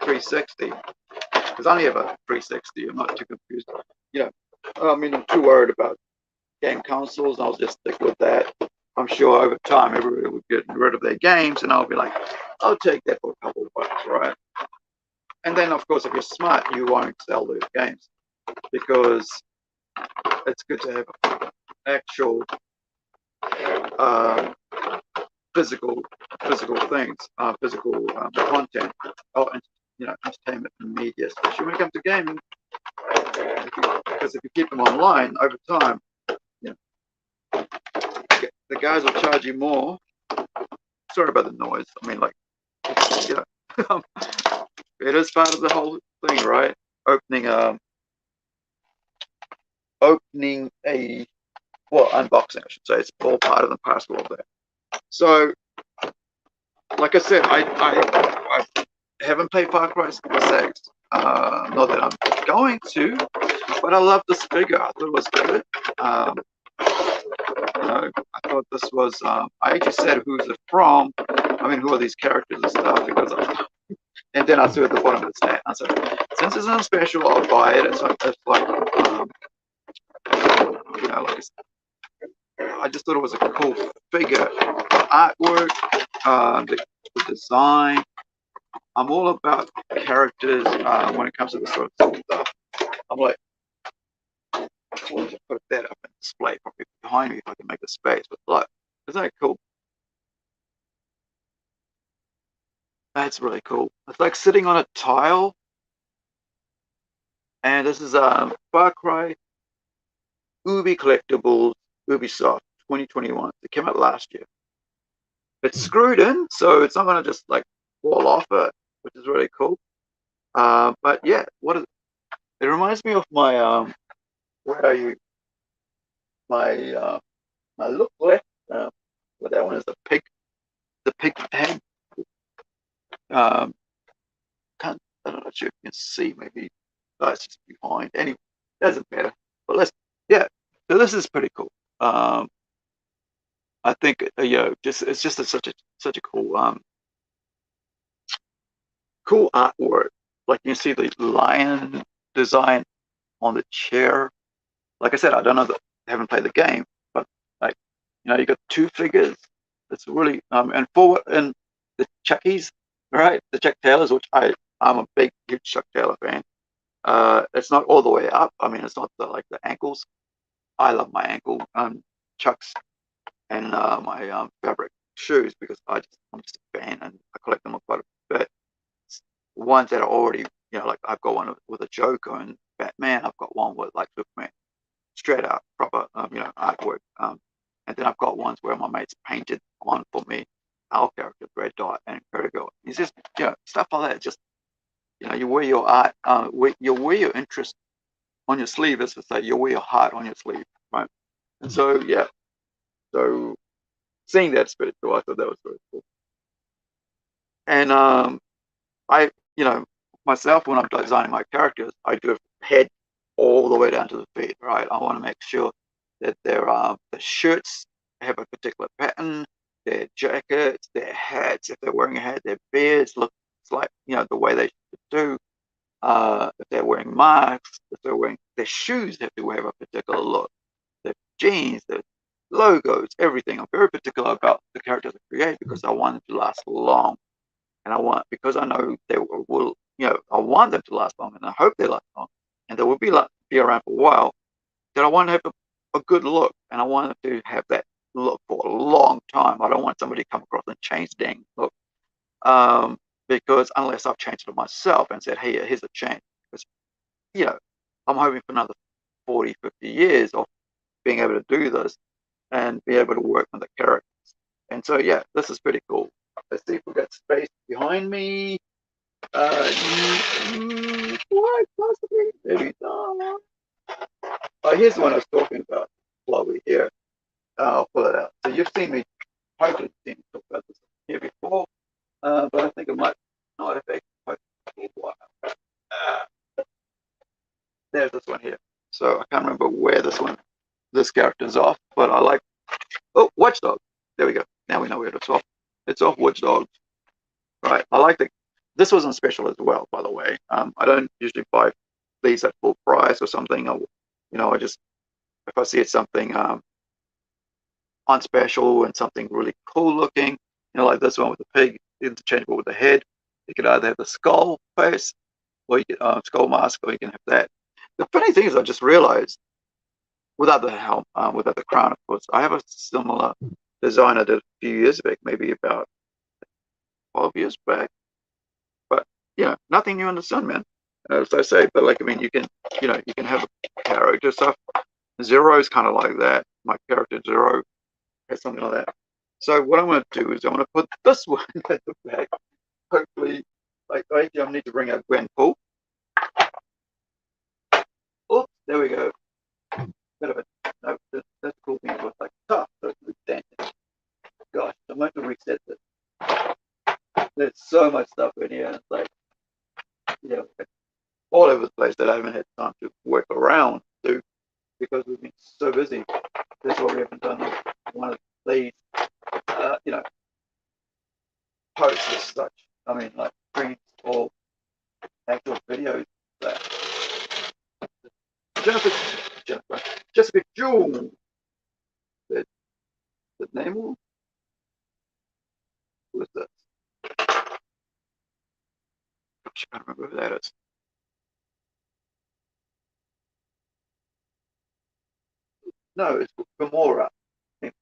360 because I only have a 360. I'm not too confused. You know, I mean, I'm too worried about game consoles. I'll just stick with that. I'm sure over time everybody would get rid of their games, and I'll be like, I'll take that for a couple of bucks, right? And then, of course, if you're smart, you won't sell those games because it's good to have actual physical things, physical content, and you know, entertainment and media, especially when it comes to gaming. Because if you keep them online over time, you know, the guys will charge you more. Sorry about the noise. I mean, like, you know, it is part of the whole thing, right? Opening a unboxing, I should say. It's all part of the parcel of that. So, like I said, I haven't played Far Cry 6. Not that I'm going to, But I love this figure. I thought it was good. I thought this was. I actually said who's it from. I mean, who are these characters and stuff? And then I threw at the bottom of the stand. I said, since it's on special, I'll buy it. Like like I just thought it was a cool figure. The artwork, the design. I'm all about characters when it comes to this sort of stuff. I'm like, I'll just put that up and display probably behind me if I can make a space. But like, isn't that cool? That's really cool. It's like sitting on a tile. And this is Far Cry Ubi Collectibles Ubisoft 2021. It came out last year. It's screwed in, so it's not going to just like fall off it, which is really cool. But yeah, it reminds me of my where are you? My look left. Well, that one is the pig head. Can't, I don't know if you can see. Maybe it's just behind. Anyway, doesn't matter. But yeah. So this is pretty cool. I think it's just such a cool artwork. Like you see the lion design on the chair. Like I said, I don't know I haven't played the game, but like you got two figures. It's really and the Chuckies, right? The Chuck Taylors, which I'm a huge Chuck Taylor fan. It's not all the way up. I mean, it's not like the ankles. I love my ankle Chucks and my fabric shoes because I'm just a fan and I collect them quite a bit. Ones that are already, like I've got one with a Joker and Batman. I've got one with like Superman, straight out proper, artwork. And then I've got ones where my mates painted on for me our character, Red Dot and Vertigo. It's just, stuff like that. Just, you wear your art, you wear your interest on your sleeve, as to say, you wear your heart on your sleeve, right? And so, yeah. So seeing that spirit, I thought that was very cool. And I, myself, when I'm designing my characters, I do head all the way down to the feet, right? I want to make sure that the shirts have a particular pattern, their jackets, their hats, if they're wearing a hat, their beards look like, the way they should do. If they're wearing masks, if they're wearing their shoes, have to have a particular look. Their jeans, their logos, everything. I'm very particular about the characters I create because I want them to last long. And because I know they will, I want them to last long and I hope they last long and they will be around for a while, that I want to have a good look and I want them to have that look for a long time. I don't want somebody to come across and change the dang look. Because unless I've changed it myself and said, hey, here's a change. Because, I'm hoping for another 40, 50 years of being able to do this and be able to work with the characters. And so, yeah, this is pretty cool. Let's see if we've got space behind me. Quite possibly, maybe not. Here's the one I was talking about. Chloe here. I'll pull it out. So you've seen me, hopefully seen me talk about this here before, but I think it might not have actually while. There's this one here. So I can't remember where this character's off, but I like. Oh, Watchdog. There we go. Now we know where it's off. It's off Watchdog. Right. I like this was on special as well, by the way. I don't usually buy these at full price or something. I just, if I see it's something on special and something really cool looking, like this one with the pig, interchangeable with the head. You could either have the skull face, or you can skull mask, or you can have that. The funny thing is, I just realized, without the helm, without the crown, of course, I have a similar design I did a few years back, maybe about 12 years back. But nothing new under the sun, man. As I say, but you can have a character stuff. Zero's kind of like that. My character Zero has something like that. So what I'm going to do is I'm going to put this one at the back. Hopefully, I need to bring out Gwenpool. Oh, there we go. Bit of no, that's cool thing. It was like tough, so it's dancing. Gosh, I'm going to reset this. There's so much stuff in here. It's like, all over the place that I haven't had time to work around that's why we haven't done one of these, you know, posts as such. I mean, like prints or actual videos. That Jessica Jewell. The name of who is this? Gosh, I can't remember who that is. No, it's Gamora. The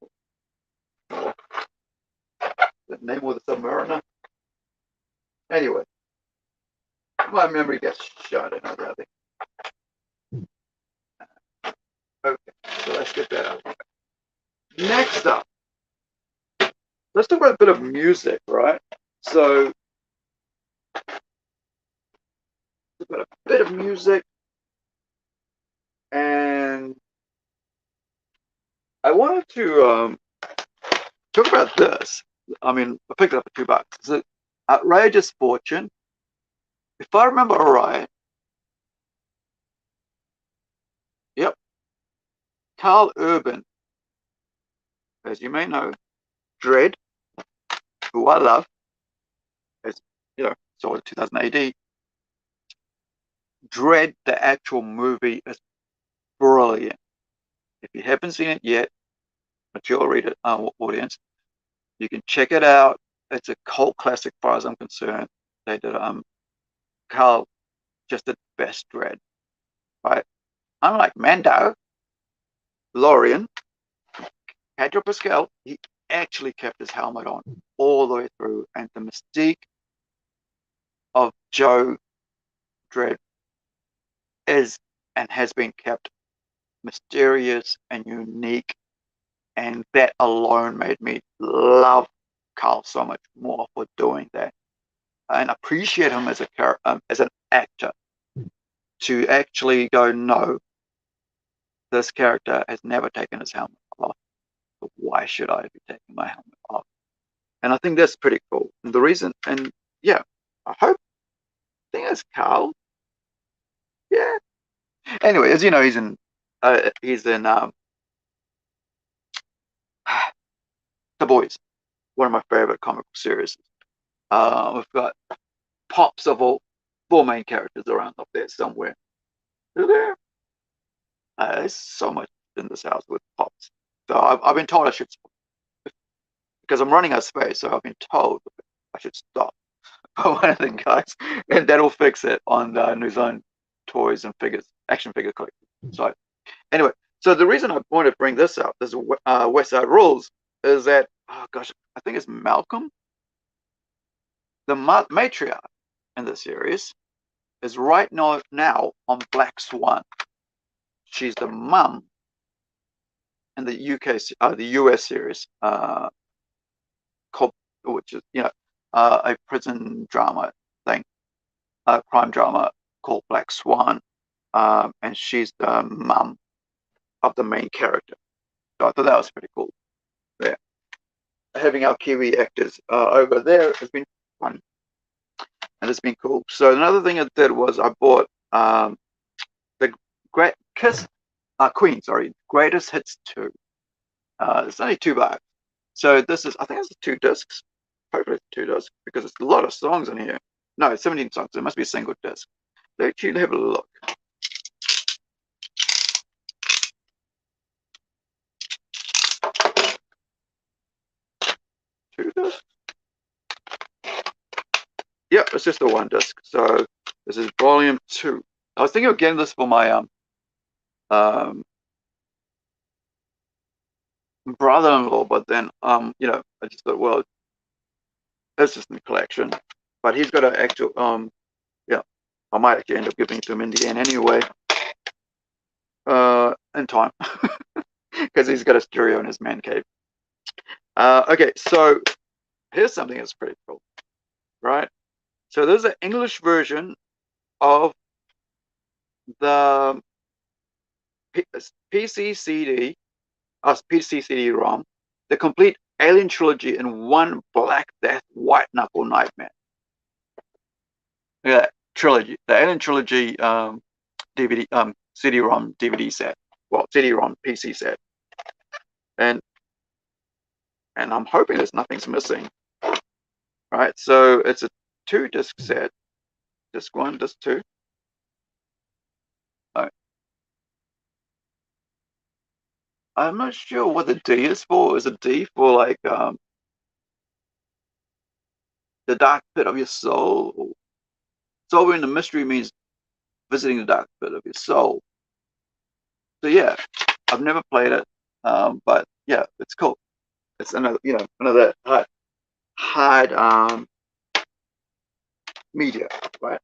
name of the submariner. Anyway, my memory gets shot in over, I think. Okay, so let's get that out. Next up, let's talk about a bit of music, right? So, about a bit of music, and I wanted to talk about this. I mean, I picked it up for $2. It's an outrageous fortune. If I remember right, yep, Carl Urban, as you may know, Dread, who I love, as you know, saw in 2000 AD. Dread, the actual movie, is brilliant. If you haven't seen it yet, mature reader audience, you can check it out. It's a cult classic, as far as I'm concerned. They did Carl just did the best Dread, right? Unlike Mando, Lorian, Pedro Pascal, he actually kept his helmet on all the way through, and the mystique of Joe Dredd is and has been kept mysterious and unique, and that alone made me love Carl so much more for doing that and appreciate him as as an actor, to actually go, no, this character has never taken his helmet off, so why should I be taking my helmet off? And I think that's pretty cool. And the reason, and yeah, I hope, I think it's Carl. Yeah. Anyway, as you know, he's in The Boys, one of my favorite comic book series. We've got pops of all four main characters around up there somewhere. They're there. There's so much in this house with pops. So I've been told I should, because I'm running out of space, so I've been told I should stop one of the guys, and that'll fix it on the New Zone Toys and Figures, action figure collection. So anyway, so the reason I want to bring this up, this West Side Rules, is that, oh gosh, I think it's Malcolm, the matriarch in the series, is right now on Black Swan. She's the mum in the the US series, called, which is, you know, a prison drama thing, a crime drama called Black Swan, and she's the mum of the main character. So I thought that was pretty cool. Yeah, having our Kiwi actors over there has been fun, and it's been cool. So another thing I did was I bought the Great Queen, sorry, Greatest Hits 2. It's only $2. So this is, I think it's 2 discs. Hopefully it's 2 discs, because it's a lot of songs in here. No, it's 17 songs. It must be a single disc. Let's actually have a look. Two discs? Yep, it's just the 1 disc. So this is volume 2. I was thinking of getting this for my brother-in-law, but then you know, I just thought, well, it's just in the collection. But he's got an actual yeah, I might actually end up giving it to him in the end anyway, in time, because he's got a stereo in his man cave. Okay, so here's something that's pretty cool, right? So there's an English version of the PC CD-ROM, the complete Alien trilogy in one Black Death White Knuckle Nightmare. Yeah, trilogy, the Alien trilogy DVD CD-ROM DVD set, well, CD-ROM PC set. and I'm hoping there's nothing's missing. Right, so it's a 2-disc set, disc 1, disc 2. I'm not sure what the D is for. Is a D for like the dark pit of your soul? Solving the mystery means visiting the dark pit of your soul. So yeah, I've never played it, but yeah, it's cool. It's another, another hard media, right?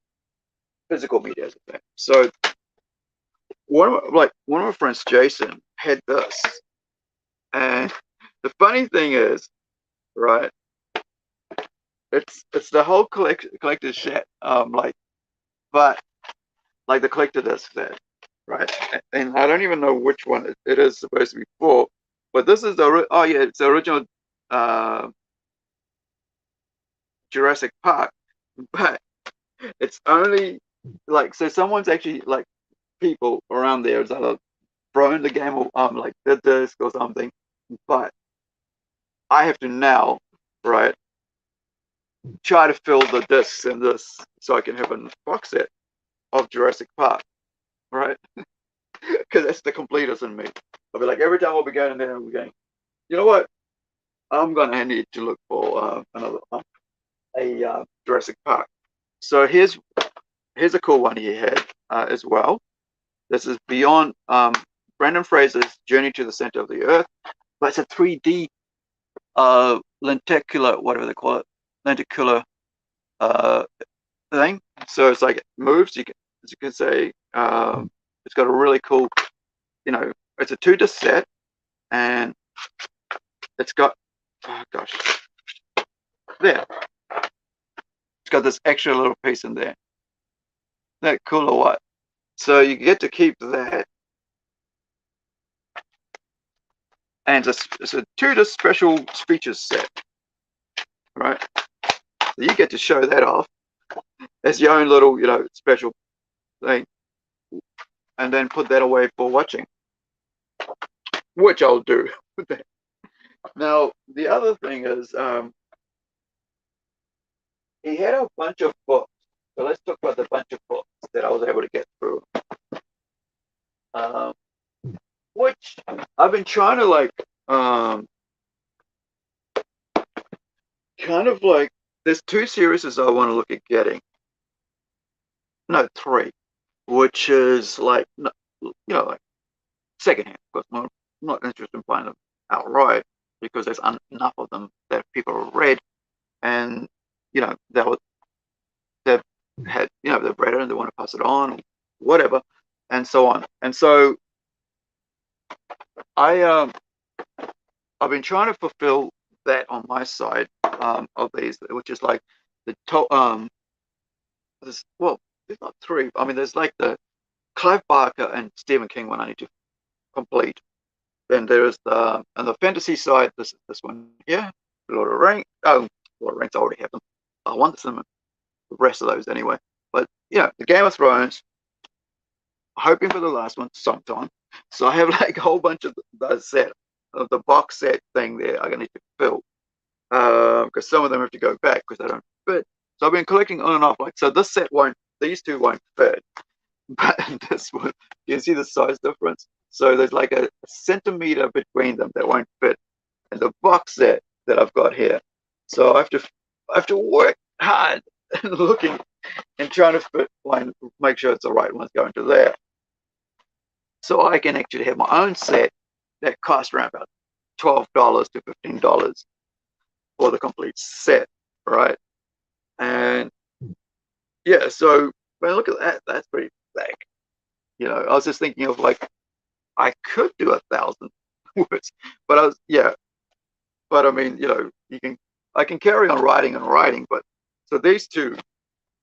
Physical media, as I say. So one of my friends, Jason, had this, and the funny thing is, right? It's the whole collector's shit. But like the collector disc set, right? And I don't even know which one it is supposed to be for, but this is it's the original uh, Jurassic Park, but it's only like, so someone's actually like, people around there has either thrown the game or like the disc or something, but I have to now, right, try to fill the discs in this so I can have a box set of Jurassic Park, right? Because that's the completist in me. I'll be like, every time I'll be going in there, I'll be going, you know what? I'm gonna need to look for another Jurassic Park. So here's a cool one he had as well. This is beyond Brendan Fraser's Journey to the Center of the Earth, but it's a 3D lenticular, whatever they call it, lenticular thing. So it's like it moves. As you can say, it's got a really cool, it's a 2-disc set, and it's got, oh gosh, there. It's got this extra little piece in there. Isn't that cool or what? So you get to keep that. And it's a 2-disc special features set, right? So you get to show that off as your own little, special thing, and then put that away for watching, which I'll do with that. Now, the other thing is, he had a bunch of books. So let's talk about the bunch of books that I was able to get through. Which I've been trying to like, kind of like, there's 2 series I want to look at getting. No, 3, which is like, like secondhand. Of course, I'm not interested in buying them outright because there's enough of them that people have read, and they've had, they've read it and they want to pass it on, or whatever, and so on. And so I've been trying to fulfill that on my side of these, which is like there's not 3. I mean, there's like the Clive Barker and Stephen King one I need to complete. Then there's on the fantasy side, this one here, Lord of the Rings. Oh, Lord of the Rings, I already have them. I want some, the rest of those anyway. But the Game of Thrones, hoping for the last one sometime. So I have like a whole bunch of the box set thing there I'm gonna need to fill. Because some of them have to go back because they don't fit. So I've been collecting on and off. Like, so these 2 won't fit. But this one, you can see the size difference. So there's like a centimeter between them that won't fit in the box set that I've got here. So I have to work hard looking and trying to fit one, make sure it's the right one's going to there. So I can actually have my own set that costs around about $12 to $15 for the complete set, right? And yeah, so when I look at that, that's pretty thick. I was just thinking of like, I could do 1,000 words, but but I mean, I can carry on writing and writing, but so these 2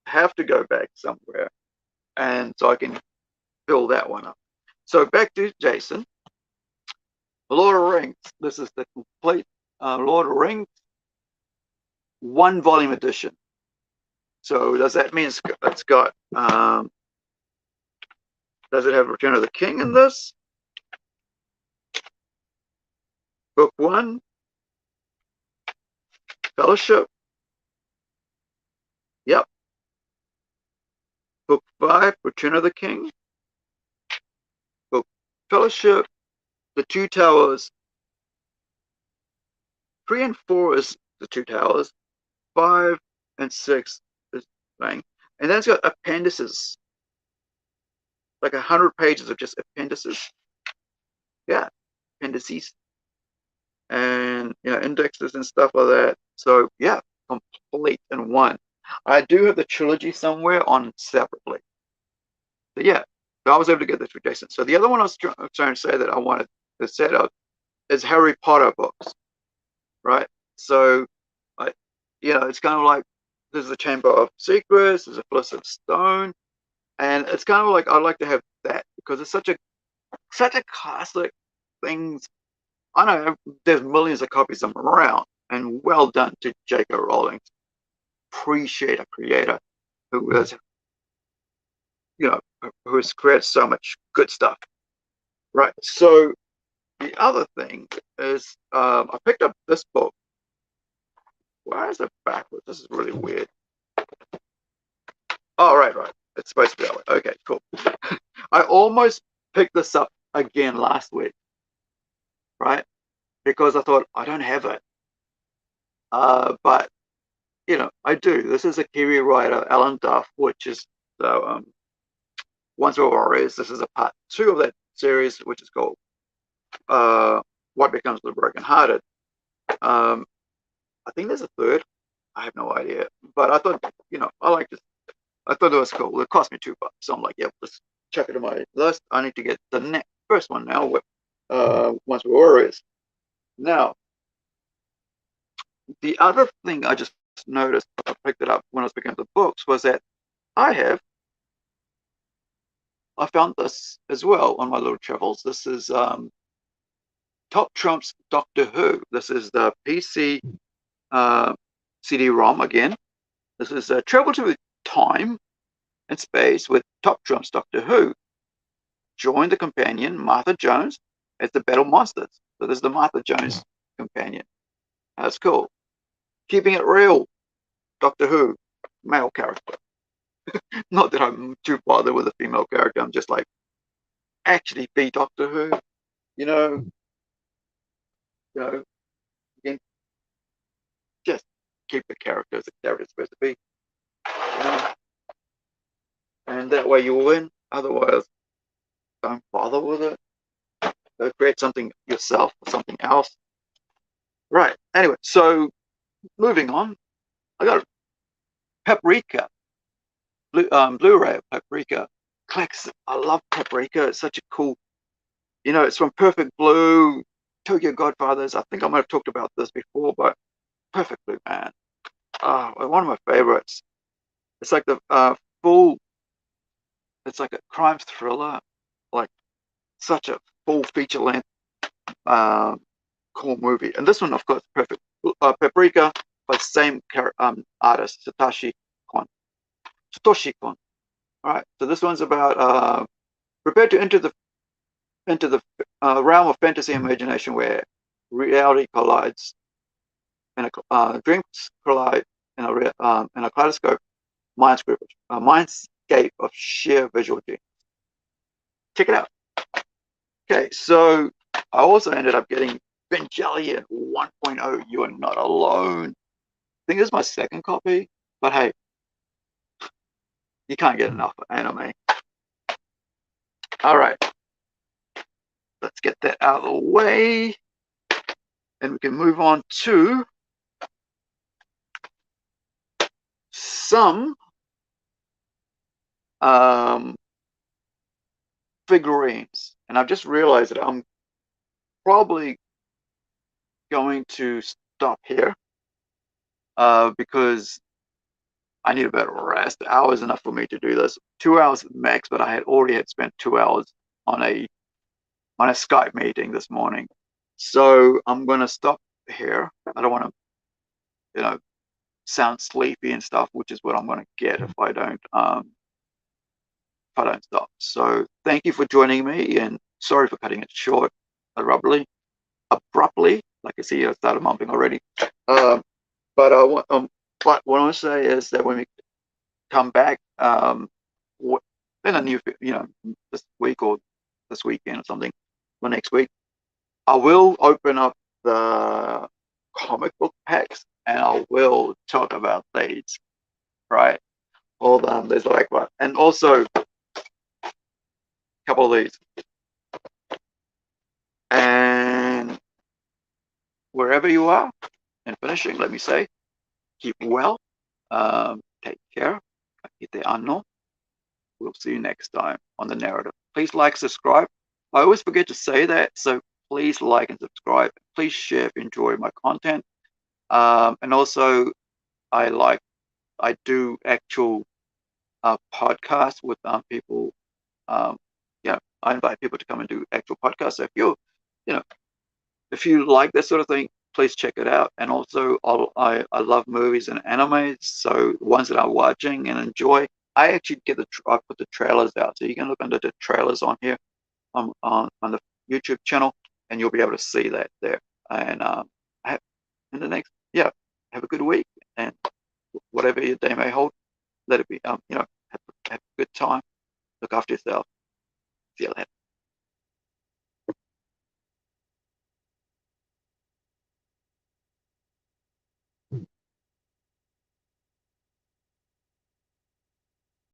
have to go back somewhere, and so I can fill that one up. So back to Jason, Lord of the Rings. This is the complete Lord of the Rings 1-volume edition. So does that mean it's got does it have Return of the King in this? Book 1, Fellowship. Yep. Book 5, Return of the King. Book Fellowship, The Two Towers. 3 and 4 is The Two Towers. 5 and 6 is thing. And then it's got appendices. Like 100 pages of just appendices. Yeah, appendices. And indexes and stuff like that. So yeah, complete in one. I do have the trilogy somewhere on separately. But yeah, I was able to get this for Jason. So the other one I was trying to say that I wanted to set up is Harry Potter books, right? So, it's kind of like there's the Chamber of Secrets, there's a Philosopher's Stone, and it's kind of like I'd like to have that because it's such a classic things. I know there's millions of copies of them around, and well done to J.K. Rowling. Appreciate a creator who has, who has created so much good stuff, right? So the other thing is, I picked up this book. Why is it backwards? This is really weird. Oh, right. It's supposed to be that way. Okay, cool. I almost picked this up again last week, right? Because I thought I don't have it. But I do. This is a Kiwi writer, Alan Duff, which is the Once Were Warriors. This is a part 2 of that series, which is called What Becomes the Broken Hearted. I think there's a third. I have no idea. But I thought, I like this. I thought it was cool. It cost me $2, so I'm like, yeah, let's check it on my list. I need to get the first one now with Once Were Warriors. Now, the other thing I just noticed, I picked it up when I was picking up the books, was that I found this as well on my little travels. This is Top Trump's Doctor Who. This is the PC CD-ROM again. This is Travel to Time and Space with Top Trump's Doctor Who. Join the companion, Martha Jones, as the Battle Monsters. So this is the Martha Jones companion. That's cool. Keeping It Real, Doctor Who, male character. Not that I'm too bothered with a female character. I'm just like, actually be Doctor Who. You can just keep the character as the character's supposed to be. And that way you win. Otherwise, don't bother with it. So create something yourself or something else. Right. Anyway, so moving on. I got Paprika. Blu-ray of Paprika. I love Paprika. It's such a cool, it's from Perfect Blue, Tokyo Godfathers. I think I might have talked about this before, but Perfect Blue, man. One of my favorites. It's like the it's like a crime thriller, like such a full feature length cool movie. And this one, of course, Perfect Paprika by the same artist, Satoshi Kon. All right, so this one's about prepare to enter the realm of fantasy and imagination where reality collides and dreams collide in a kaleidoscope mindscape of sheer visual genius. Check it out. Okay, so I also ended up getting Evangelion 1.0. You Are Not Alone. I think this is my second copy, but hey, you can't get enough of anime. All right, let's get that out of the way, and we can move on to some figurines. And I've just realized that I'm probably going to stop here because I need a better rest. An hour is enough for me to do this. 2 hours max, but I had already spent 2 hours on a Skype meeting this morning. So I'm going to stop here. I don't want to, sound sleepy and stuff, which is what I'm going to get if I don't stop. So thank you for joining me, and sorry for cutting it short abruptly. abruptly. Like I see, I started mumbling already. But what I want to say is that when we come back, in a new, this week or this weekend or something, or next week, I will open up the comic book packs and I will talk about these, right? Hold on, there's like one, and also a couple of these, and wherever you are, and finishing, let me say, keep well, take care, te ano. We'll see you next time on The Narrative. Please like, subscribe. I always forget to say that, so please like and subscribe. Please share if you enjoy my content. And also, I do actual podcasts with people. Um, I invite people to come and do actual podcasts. So you know, if you like that sort of thing, please check it out. And also, I love movies and anime, so the ones that I'm watching and enjoy, I actually I put the trailers out, so you can look under the trailers on here on the YouTube channel, and you'll be able to see that there. And have, in the next, have a good week, and whatever your day may hold, let it be. Have a good time. Look after yourself.